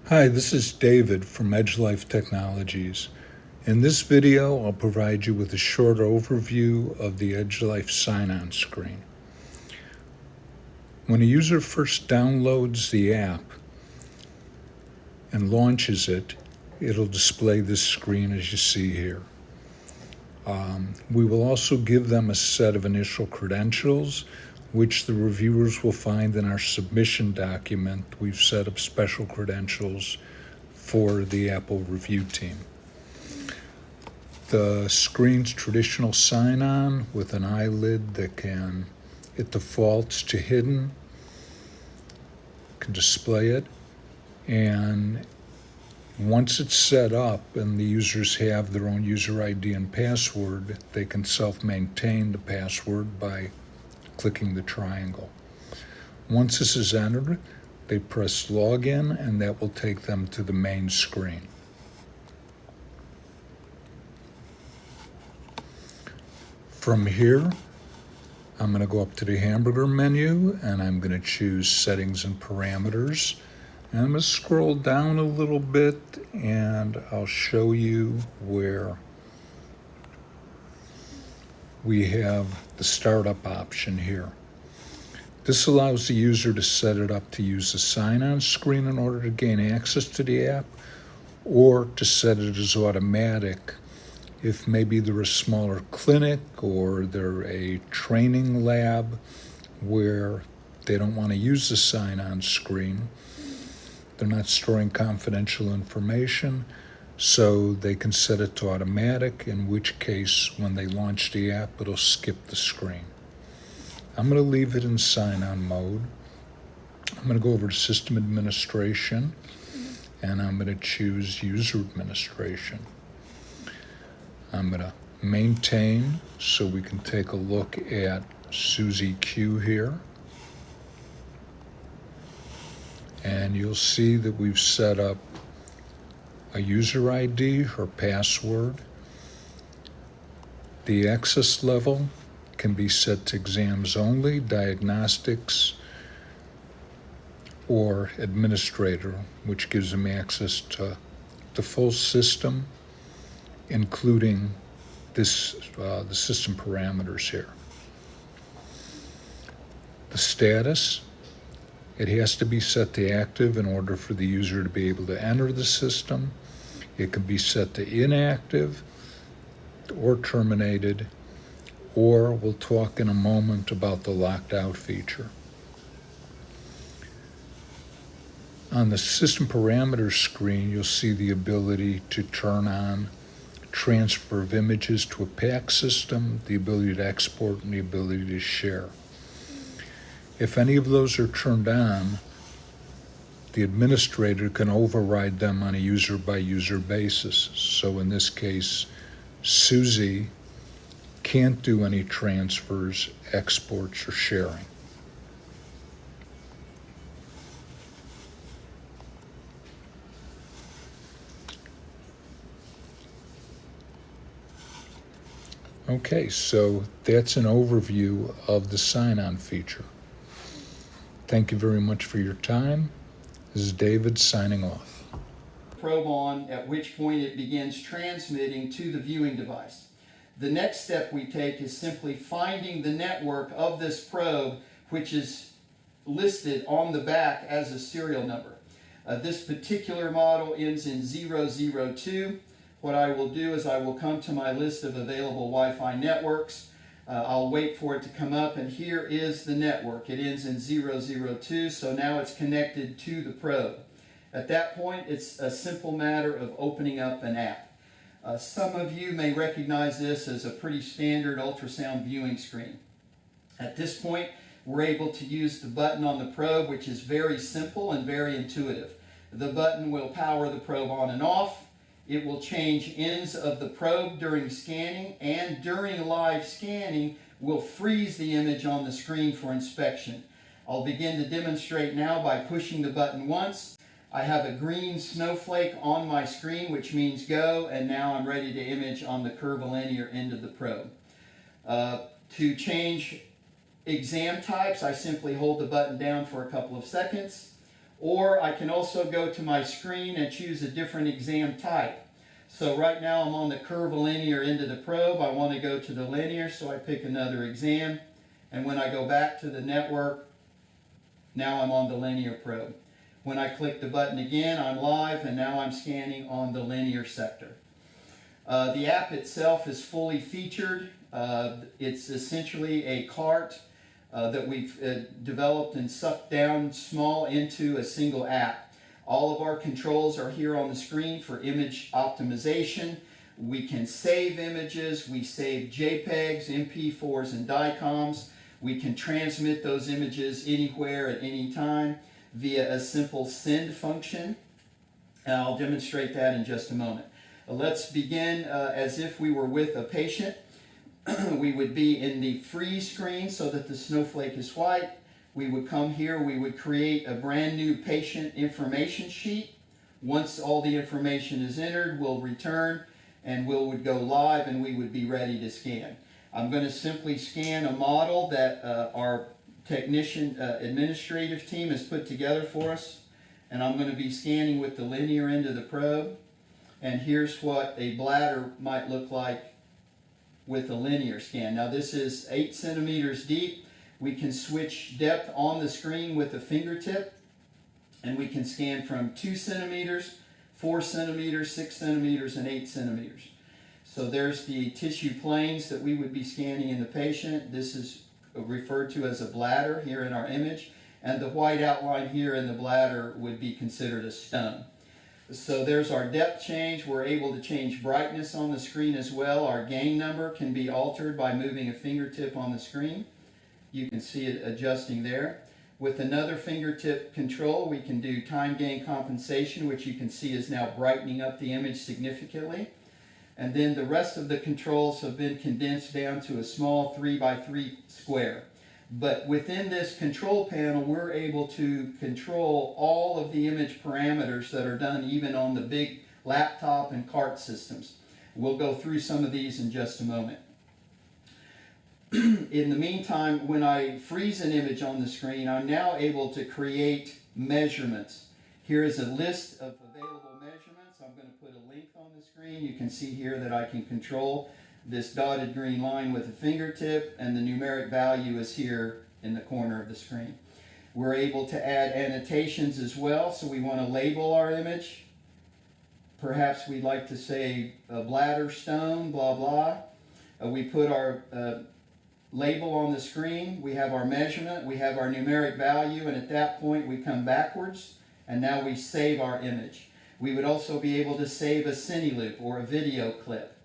Hi, this is David from EdgeLife Technologies. In this video, I'll provide you with a short overview of the EdgeLife sign-on screen. When a user first downloads the app and launches it, it'll display this screen as you see here. We will also give them a set of initial credentials, which the reviewers will find in our submission document. We've set up special credentials for the Apple review team. The screen's traditional sign-on with an eyelid that it defaults to hidden, can display it, and once it's set up and the users have their own user ID and password, they can self-maintain the password by clicking the triangle. Once this is entered, they press login and that will take them to the main screen. From here, I'm going to go up to the hamburger menu and I'm going to choose settings and parameters. And I'm going to scroll down a little bit and I'll show you where we have the startup option here. This allows the user to set it up to use the sign-on screen in order to gain access to the app, or to set it as automatic if maybe they're a smaller clinic or they're a training lab where they don't want to use the sign-on screen. They're not storing confidential information, so they can set it to automatic, in which case when they launch the app, it'll skip the screen. I'm going to leave it in sign-on mode. I'm going to go over to System Administration, and I'm going to choose User Administration. I'm going to maintain so we can take a look at Susie Q here. And you'll see that we've set up a user ID, her password. The access level can be set to exams only, diagnostics, or administrator, which gives them access to the full system, including the system parameters here. The status, it has to be set to active in order for the user to be able to enter the system. It can be set to inactive or terminated, or we'll talk in a moment about the locked out feature. On the system parameters screen, you'll see the ability to turn on transfer of images to a PAC system, the ability to export, and the ability to share. If any of those are turned on, the administrator can override them on a user-by-user basis. So in this case, Susie can't do any transfers, exports, or sharing. Okay, so that's an overview of the sign-on feature. Thank you very much for your time. This is David signing off. Probe on, at which point it begins transmitting to the viewing device. The next step we take is simply finding the network of this probe, which is listed on the back as a serial number. This particular model ends in 002. What I will do is I will come to my list of available Wi-Fi networks. I'll wait for it to come up, and here is the network. It ends in 002, so now it's connected to the probe. At that point, it's a simple matter of opening up an app. Some of you may recognize this as a pretty standard ultrasound viewing screen. At this point, we're able to use the button on the probe, which is very simple and very intuitive. The button will power the probe on and off. It will change ends of the probe during scanning, and during live scanning will freeze the image on the screen for inspection. I'll begin to demonstrate now by pushing the button once. I have a green snowflake on my screen, which means go, and now I'm ready to image on the curvilinear end of the probe. To change exam types, I simply hold the button down for a couple of seconds. Or I can also go to my screen and choose a different exam type. So right now I'm on the curvilinear end of the probe. I want to go to the linear, so I pick another exam. And when I go back to the network, now I'm on the linear probe. When I click the button again, I'm live, and now I'm scanning on the linear sector. The app itself is fully featured. It's essentially a cart that we've developed and sucked down small into a single app. All of our controls are here on the screen for image optimization. We can save images. We save JPEGs, MP4s, and DICOMs. We can transmit those images anywhere at any time via a simple send function. And I'll demonstrate that in just a moment. Let's begin as if we were with a patient. We would be in the freeze screen so that the snowflake is white. We would come here, we would create a brand new patient information sheet. Once all the information is entered, we'll return and we would go live and we would be ready to scan. I'm going to simply scan a model that our technician administrative team has put together for us. And I'm going to be scanning with the linear end of the probe. And here's what a bladder might look like with a linear scan. Now this is 8 centimeters deep. We can switch depth on the screen with a fingertip, and we can scan from 2 centimeters, 4 centimeters, 6 centimeters, and 8 centimeters. So there's the tissue planes that we would be scanning in the patient. This is referred to as a bladder here in our image, and the white outline here in the bladder would be considered a stone. So there's our depth change. We're able to change brightness on the screen as well. Our gain number can be altered by moving a fingertip on the screen. You can see it adjusting there. With another fingertip control, we can do time gain compensation, which you can see is now brightening up the image significantly. And then the rest of the controls have been condensed down to a small 3x3 square. But within this control panel, we're able to control all of the image parameters that are done even on the big laptop and cart systems. We'll go through some of these in just a moment. In the meantime, when I freeze an image on the screen, I'm now able to create measurements. Here is a list of available measurements. I'm going to put a length on the screen. You can see here that I can control this dotted green line with a fingertip, and the numeric value is here in the corner of the screen. We're able to add annotations as well, so we want to label our image. Perhaps we'd like to say a bladder stone, blah, blah. We put our label on the screen, we have our measurement, we have our numeric value, and at that point we come backwards, and now we save our image. We would also be able to save a cine loop or a video clip.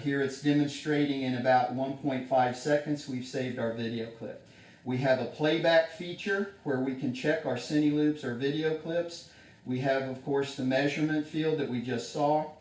Here it's demonstrating in about 1.5 seconds we've saved our video clip. We have a playback feature where we can check our cine loops or video clips. We have, of course, the measurement field that we just saw.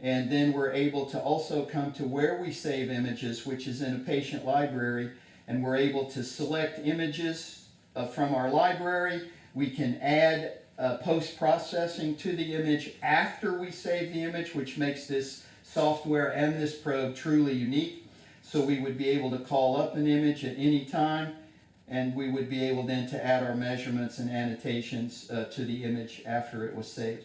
And then we're able to also come to where we save images, which is in a patient library, and we're able to select images from our library. We can add post-processing to the image after we save the image, which makes this software and this probe truly unique. So we would be able to call up an image at any time, and we would be able then to add our measurements and annotations to the image after it was saved.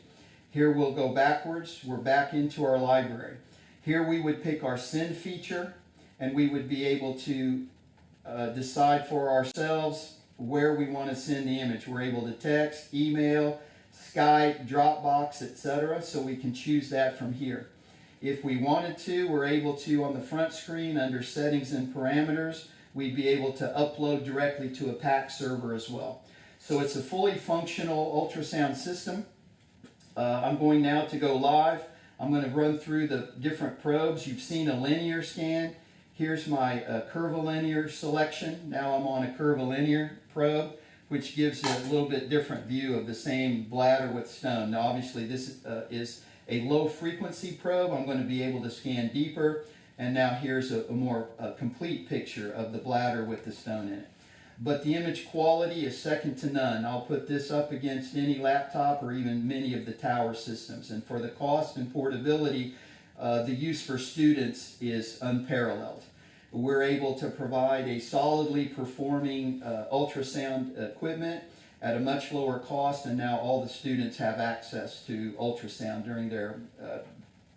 Here we'll go backwards. We're back into our library. Here we would pick our send feature, and we would be able to decide for ourselves where we want to send the image. We're able to text, email, Skype, Dropbox, etc. So we can choose that from here. If we wanted to, we're able to, on the front screen under settings and parameters, we'd be able to upload directly to a PAC server as well. So it's a fully functional ultrasound system. I'm going now to go live. I'm going to run through the different probes. You've seen a linear scan. Here's my curvilinear selection. Now I'm on a curvilinear probe, which gives a little bit different view of the same bladder with stone. Now obviously this is a low frequency probe. I'm going to be able to scan deeper. And now here's a more complete picture of the bladder with the stone in it. But the image quality is second to none. I'll put this up against any laptop or even many of the tower systems. And for the cost and portability, the use for students is unparalleled. We're able to provide a solidly performing ultrasound equipment at a much lower cost, and now all the students have access to ultrasound during their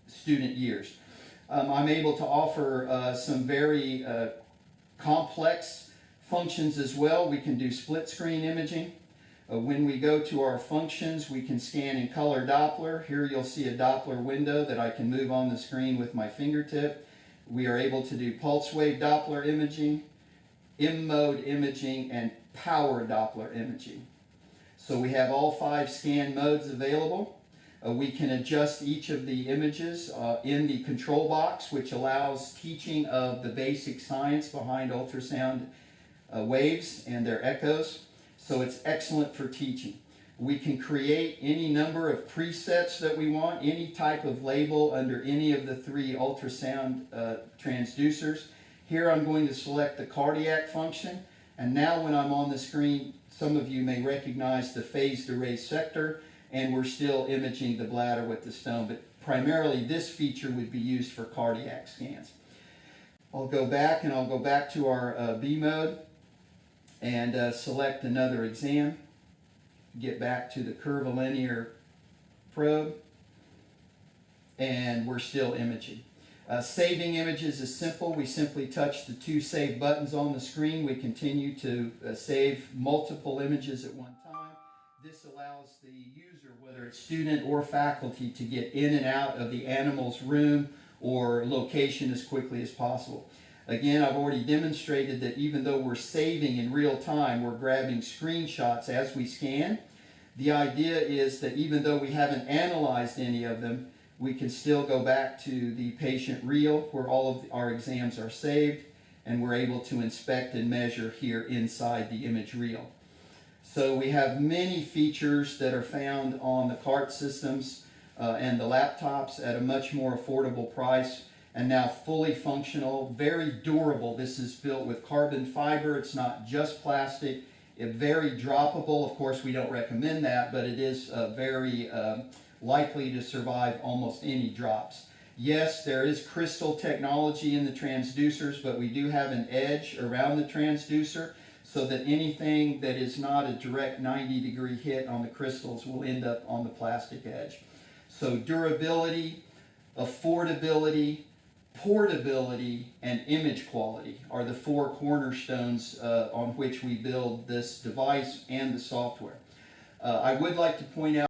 student years. I'm able to offer some very complex functions as well. We can do split screen imaging. When we go to our functions, we can scan in color Doppler. Here you'll see a Doppler window that I can move on the screen with my fingertip. We are able to do pulse wave Doppler imaging, M-mode imaging, and power Doppler imaging. So we have all 5 scan modes available. We can adjust each of the images in the control box, which allows teaching of the basic science behind ultrasound waves and their echoes. So it's excellent for teaching. We can create any number of presets that we want, any type of label under any of the 3 ultrasound transducers. Here I'm going to select the cardiac function, and now when I'm on the screen, some of you may recognize the phased array sector, and we're still imaging the bladder with the stone, but primarily this feature would be used for cardiac scans. I'll go back to our B mode and select another exam. Get back to the curvilinear probe, and we're still imaging. Saving images is simple. We simply touch the 2 save buttons on the screen. We continue to save multiple images at one time. This allows the user, whether it's student or faculty, to get in and out of the animal's room or location as quickly as possible. Again, I've already demonstrated that even though we're saving in real time, we're grabbing screenshots as we scan. The idea is that even though we haven't analyzed any of them, we can still go back to the patient reel where all of our exams are saved, and we're able to inspect and measure here inside the image reel. So we have many features that are found on the cart systems and the laptops at a much more affordable price, and now fully functional, very durable. This is built with carbon fiber. It's not just plastic. It's very droppable. Of course, we don't recommend that, but it is very likely to survive almost any drops. Yes, there is crystal technology in the transducers, but we do have an edge around the transducer so that anything that is not a direct 90-degree hit on the crystals will end up on the plastic edge. So durability, affordability, portability, and image quality are the 4 cornerstones on which we build this device and the software. I would like to point out